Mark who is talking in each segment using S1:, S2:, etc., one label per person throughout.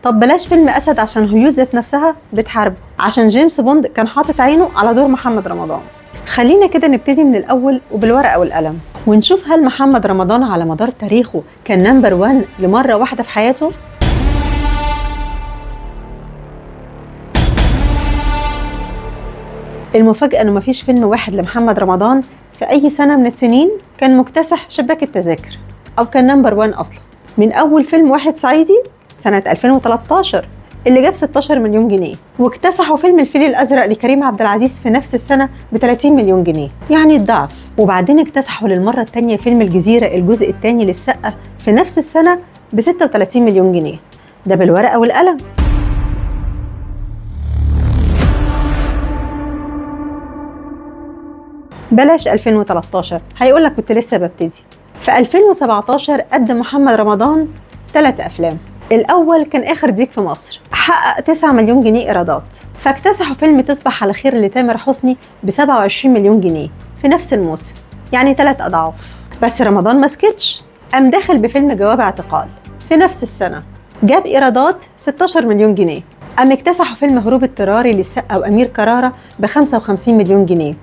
S1: طب بلاش فيلم أسد عشان هوليود ذات نفسها بتحاربه، عشان جيمس بوند كان حاطط عينه على دور محمد رمضان. خلينا كده نبتدي من الأول وبالورقة والقلم ونشوف هل محمد رمضان على مدار تاريخه كان نمبر 1 لمرة واحدة في حياته؟ المفاجأة إنه مفيش فيلم واحد لمحمد رمضان في أي سنة من السنين كان مكتسح شباك التذاكر أو كان نمبر 1 أصلا، من أول فيلم واحد صعيدي سنة 2013 اللي جاب 16 مليون جنيه، واكتسحوا فيلم الفيل الأزرق لكريم عبد العزيز في نفس السنة ب 30 مليون جنيه، يعني الضعف. وبعدين اكتسحوا للمرة الثانية فيلم الجزيرة الجزء الثاني للسقا في نفس السنة ب 36 مليون جنيه، ده بالورقة والقلم. بلاش 2013، هيقولك كنت لسه ببتدي. في 2017 قدم محمد رمضان 3 أفلام. الأول كان آخر ديك في مصر، حقق 9 مليون جنيه إيرادات، فاكتسحوا فيلم تصبح على خير لتامر حسني ب 27 مليون جنيه في نفس الموسم، يعني 3 أضعاف. بس رمضان ما سكتش، قام داخل بفيلم جواب اعتقال في نفس السنة، جاب إيرادات 16 مليون جنيه. قام اكتسحوا فيلم هروب اضطراري للسقا وأمير كرارة ب 55 مليون جنيه،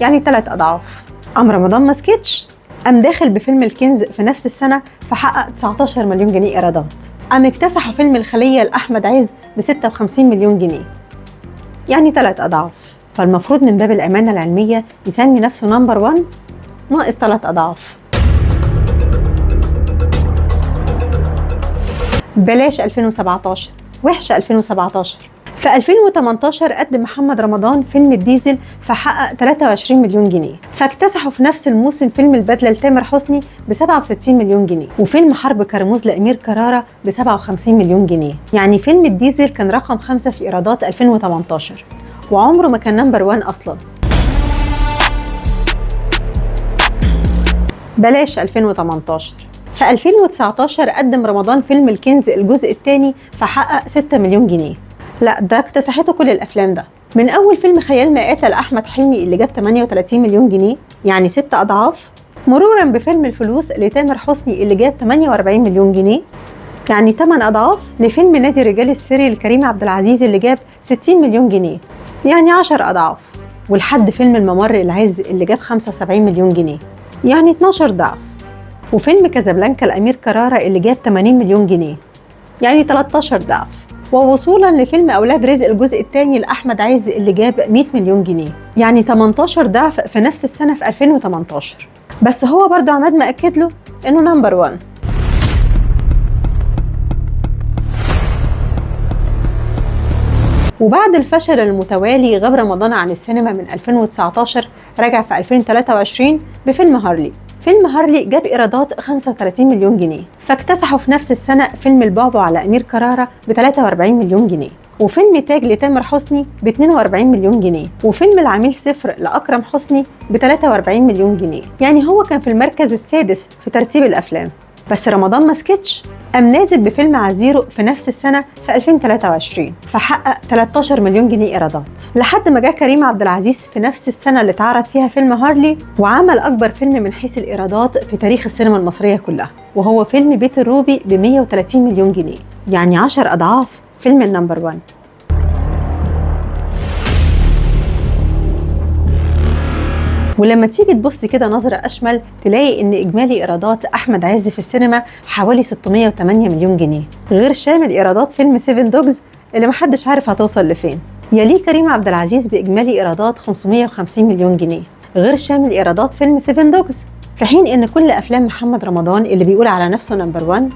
S1: يعني 3 أضعاف. قام رمضان ما سكتش، قام داخل بفيلم الكنز في نفس السنة فحقق 19 مليون جنيه إيرادات. قام اكتسحوا فيلم الخلية لأحمد عز ب 56 مليون جنيه، يعني 3 أضعاف. فالمفروض من باب الأمانة العلمية يسمي نفسه نمبر 1 ناقص 3 أضعاف. بلاش 2017، وحشة 2017. في 2018 قدم محمد رمضان فيلم الديزل فحقق 23 مليون جنيه، فاكتسحوا في نفس الموسم فيلم البدلة لتامر حسني ب 67 مليون جنيه، وفيلم حرب كرموز لأمير كرارة ب 57 مليون جنيه. يعني فيلم الديزل كان رقم 5 في إيرادات 2018 وعمره ما كان نمبر 1 أصلا. بلاش 2018. في 2019 قدم رمضان فيلم الكنز الجزء الثاني فحقق 6 مليون جنيه. لا، ده اكتسحته كل الأفلام ده، من أول فيلم خيال مآتة لأحمد حلمي اللي جاب 38 مليون جنيه، يعني 6 أضعاف، مرورا بفيلم الفلوس لتامر حسني اللي جاب 48 مليون جنيه، يعني 8 أضعاف، لفيلم نادي الرجال السري لكريم عبد العزيز اللي جاب 60 مليون جنيه، يعني 10 أضعاف، ولحد فيلم الممر العز اللي جاب 75 مليون جنيه، يعني 12 ضعف، وفيلم كازابلانكا لأمير كرارة اللي جاب 80 مليون جنيه، يعني 13 ضعف، ووصولا لفيلم أولاد رزق الجزء الثاني لأحمد عز اللي جاب 100 مليون جنيه، يعني 18 ضعف في نفس السنة في 2018. بس هو برضو عماد مأكد له إنه نمبر 1. وبعد الفشل المتوالي غاب رمضان عن السينما من 2019، رجع في 2023 بفيلم هارلي. فيلم هارلي جاب إيرادات 35 مليون جنيه، فاكتسحوا في نفس السنة فيلم البعبع على أمير كرارة ب 43 مليون جنيه، وفيلم تاج لتامر حسني ب 42 مليون جنيه، وفيلم العميل 0 لأكرم حسني ب 43 مليون جنيه. يعني هو كان في المركز السادس في ترتيب الأفلام. بس رمضان ما سكتش، قام نازل بفيلم عزيرو في نفس السنة في 2023 فحقق 13 مليون جنيه إيرادات، لحد ما جاء كريم عبد العزيز في نفس السنة اللي اتعرض فيها فيلم هارلي وعمل أكبر فيلم من حيث الإيرادات في تاريخ السينما المصرية كلها، وهو فيلم بيت الروبي ب 130 مليون جنيه، يعني 10 أضعاف فيلم النمبر 1. ولما تيجي تبص كده نظرة أشمل تلاقي إن إجمالي إيرادات أحمد عز في السينما حوالي 608 مليون جنيه، غير شامل إيرادات فيلم 7 دوجز اللي محدش عارف هتوصل لفين. يليه كريم عبد العزيز بإجمالي إيرادات 550 مليون جنيه، غير شامل إيرادات فيلم 7 دوجز. في حين إن كل أفلام محمد رمضان اللي بيقول على نفسه نمبر 1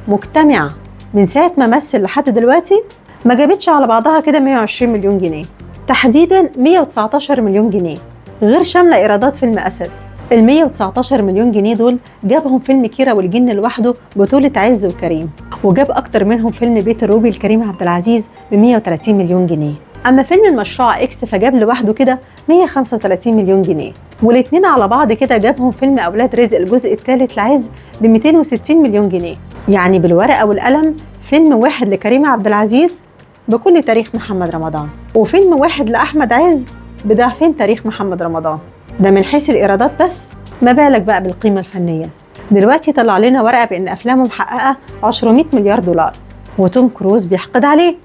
S1: مجتمعة من ساعة ما مثل لحد دلوقتي ما جابتش على بعضها كده 120 مليون جنيه، تحديدا 119 مليون جنيه، غير شاملة إيرادات فيلم أسد. ال 119 مليون جنيه دول جابهم فيلم كيرة والجن لوحده بطولة عز وكريم، وجاب أكتر منهم فيلم بيت الروبي لكريم عبد العزيز ب 130 مليون جنيه. أما فيلم المشروع إكس فجاب لوحده كده 135 مليون جنيه، والاتنين على بعض كده جابهم فيلم أولاد رزق الجزء الثالث لعز ب 260 مليون جنيه. يعني بالورقة والقلم فيلم واحد لكريم عبد العزيز بكل تاريخ محمد رمضان، وفيلم واحد لأحمد عز بضعفين تاريخ محمد رمضان، ده من حيث الإيرادات بس، ما بالك بقى بالقيمة الفنية. دلوقتي طلع لنا ورقة بأن أفلامه محققة 200 مليار دولار، وتوم كروز بيحقد عليه.